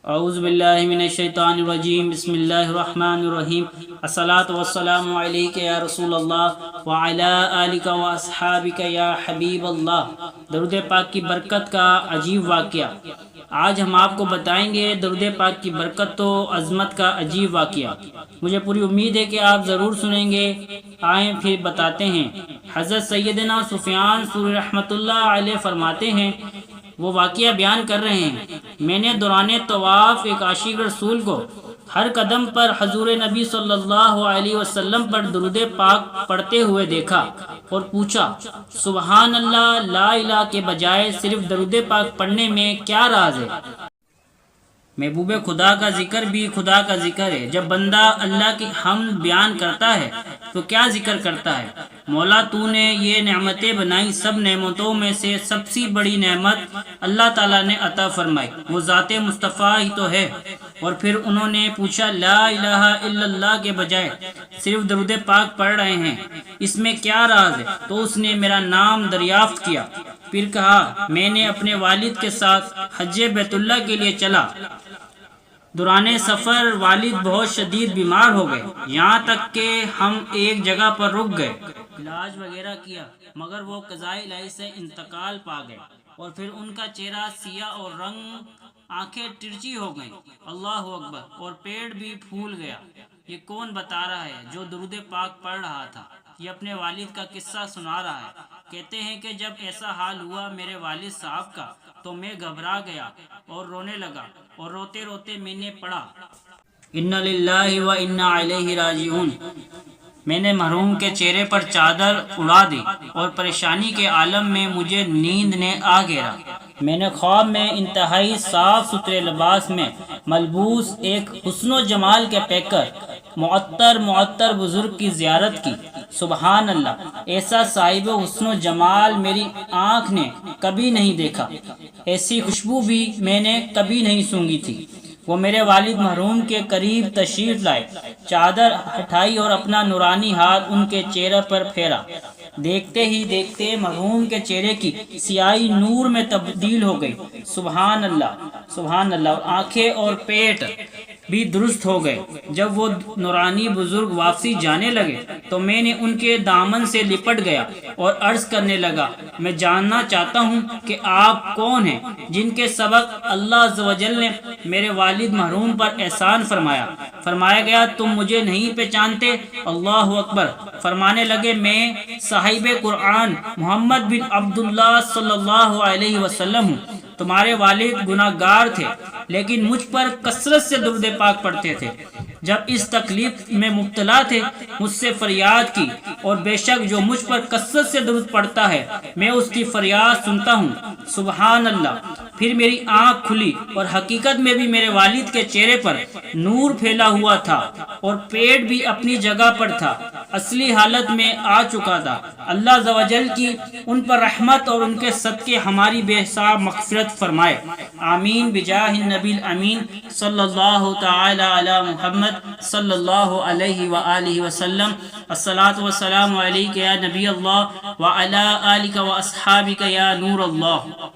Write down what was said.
اعوذ باللہ من الشیطان الرجیم، بسم اللہ الرحمن الرحیم۔ الصلاۃ والسلام علیک یا رسول اللہ وعلی آلک و اصحابک یا حبیب اللہ۔ درود پاک کی برکت کا عجیب واقعہ۔ آج ہم آپ کو بتائیں گے درود پاک کی برکت و عظمت کا عجیب واقعہ۔ مجھے پوری امید ہے کہ آپ ضرور سنیں گے۔ آئیں پھر بتاتے ہیں۔ حضرت سیدنا سفیان ثوری رحمۃ اللہ علیہ فرماتے ہیں، وہ واقعہ بیان کر رہے ہیں، میں نے دوران طواف ایک عاشق رسول کو ہر قدم پر حضور نبی صلی اللہ علیہ وسلم پر درود پاک پڑھتے ہوئے دیکھا اور پوچھا، سبحان اللہ، لا الہ کے بجائے صرف درود پاک پڑھنے میں کیا راز ہے؟ محبوب خدا کا ذکر بھی خدا کا ذکر ہے۔ جب بندہ اللہ کی حمد بیان کرتا ہے تو کیا ذکر کرتا ہے؟ مولا تو نے یہ نعمتیں بنائی، سب نعمتوں میں سے سب سے بڑی نعمت اللہ تعالیٰ نے عطا فرمائی، وہ ذات مصطفیٰ ہی تو ہے۔ اور پھر انہوں نے پوچھا، لا الہ الا اللہ کے بجائے صرف درود پاک پڑھ رہے ہیں، اس میں کیا راز ہے؟ تو اس نے میرا نام دریافت کیا۔ پھر کہا، میں نے اپنے والد کے ساتھ حج بیت اللہ کے لیے چلا۔ دوران سفر والد بہت شدید بیمار ہو گئے، یہاں تک کہ ہم ایک جگہ پر رک گئے، علاج وغیرہ کیا، مگر وہ قضائے الہی سے انتقال پا گئے۔ اور پھر ان کا چہرہ سیاہ اور رنگ، آنکھیں ٹرچی ہو گئیں، اللہ اکبر، اور پیٹ بھی پھول گیا۔ یہ کون بتا رہا ہے جو درود پاک پڑھ رہا تھا؟ یہ اپنے والد کا قصہ سنا رہا ہے۔ کہتے ہیں کہ جب ایسا حال ہوا میرے والد صاحب کا تو میں گھبرا گیا اور رونے لگا، اور روتے روتے میں نے پڑھا، انا للہ و انا الیہ راجعون۔ میں نے مرحوم کے چہرے پر چادر اڑا دی اور پریشانی کے عالم میں مجھے نیند نے آ گھیرا۔ میں نے خواب میں انتہائی صاف ستھرے لباس میں ملبوس ایک حسن و جمال کے پیکر معطر بزرگ کی زیارت کی۔ سبحان اللہ، ایسا صاحب حسن و جمال میری آنکھ نے کبھی نہیں دیکھا، ایسی خوشبو بھی میں نے کبھی نہیں سونگھی تھی۔ وہ میرے والد مرحوم کے قریب تشریف لائے، چادر ہٹائی اور اپنا نورانی ہاتھ ان کے چہرے پر پھیرا۔ دیکھتے ہی دیکھتے مرحوم کے چہرے کی سیاہی نور میں تبدیل ہو گئی۔ سبحان اللہ، سبحان اللہ، اور آنکھیں اور پیٹ بھی درست ہو گئے۔ جب وہ نورانی بزرگ واپسی جانے لگے تو میں نے ان کے دامن سے لپٹ گیا اور عرض کرنے لگا، میں جاننا چاہتا ہوں کہ آپ کون ہیں جن کے سبق اللہ عز و جل نے میرے والد مرحوم پر احسان فرمایا۔ فرمایا گیا، تم مجھے نہیں پہچانتے؟ اللہ اکبر۔ فرمانے لگے، میں صاحب قرآن محمد بن عبداللہ صلی اللہ علیہ وسلم ہوں۔ تمہارے والد گناہ گار تھے لیکن مجھ پر کثرت سے درود پاک پڑھتے تھے۔ جب اس تکلیف میں مبتلا تھے مجھ سے فریاد کی، اور بے شک جو مجھ پر کثرت سے درود پڑھتا ہے میں اس کی فریاد سنتا ہوں۔ سبحان اللہ۔ پھر میری آنکھ کھلی اور حقیقت میں بھی میرے والد کے چہرے پر نور پھیلا ہوا تھا اور پیٹ بھی اپنی جگہ پر تھا، اصلی حالت میں آ چکا تھا۔ اللہ عز و جل کی ان پر رحمت اور ان کے صدقے ہماری بے حساب مغفرت فرمائے، آمین، بجاہ النبی الامین صلی اللہ تعالی علی محمد صلی اللہ علیہ وآلہ وسلم۔ الصلاۃ والسلام علیک یا نبی اللہ وعلی آلک و اصحابک یا نور اللہ۔